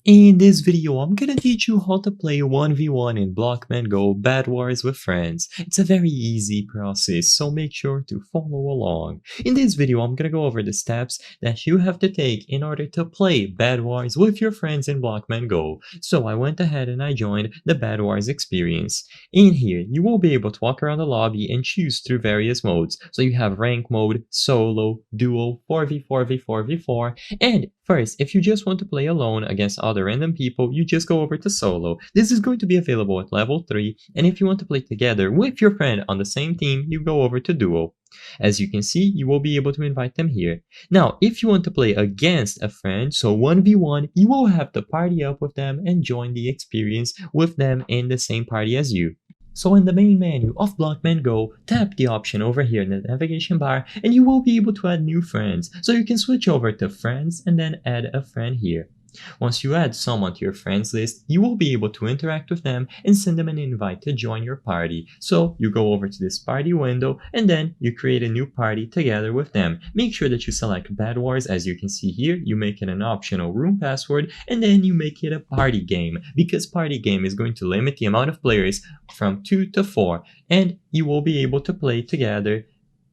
In this video, I'm gonna teach you how to play 1v1 in Blockman Go Bedwars with friends. It's a very easy process, so make sure to follow along. In this video, I'm gonna go over the steps that you have to take in order to play Bedwars with your friends in Blockman Go. So I went ahead and I joined the Bedwars experience. In here, you will be able to walk around the lobby and choose through various modes. So you have rank mode, solo, duo, 4v4, v4, v4, and first, if you just want to play alone against other random people, you just go over to solo. This is going to be available at level 3, and if you want to play together with your friend on the same team, you go over to duo. As you can see, you will be able to invite them here. Now, if you want to play against a friend, so 1v1, you will have to party up with them and join the experience with them in the same party as you. So in the main menu of Blockman Go, tap the option over here in the navigation bar and you will be able to add new friends. So you can switch over to friends and then add a friend here. Once you add someone to your friends list, you will be able to interact with them and send them an invite to join your party. So you go over to this party window and then you create a new party together with them. Make sure that you select Bedwars. As you can see here, you make it an optional room password and then you make it a party game, because party game is going to limit the amount of players from 2 to 4 and you will be able to play together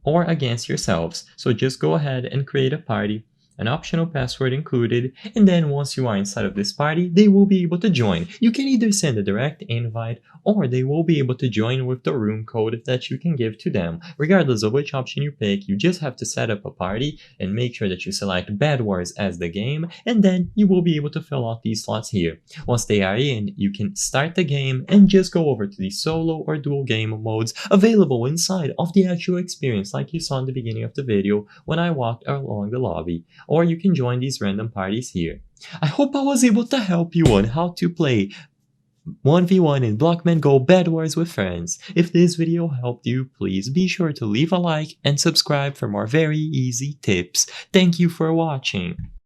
or against yourselves. So just go ahead and create a party, an optional password included, and then once you are inside of this party, they will be able to join. You can either send a direct invite or they will be able to join with the room code that you can give to them. Regardless of which option you pick, you just have to set up a party and make sure that you select Bedwars as the game, and then you will be able to fill out these slots here. Once they are in, you can start the game and just go over to the solo or dual game modes available inside of the actual experience, like you saw in the beginning of the video when I walked along the lobby. Or you can join these random parties here. I hope I was able to help you on how to play 1v1 in Blockman Go Bedwars with friends. If this video helped you, please be sure to leave a like and subscribe for more very easy tips. Thank you for watching.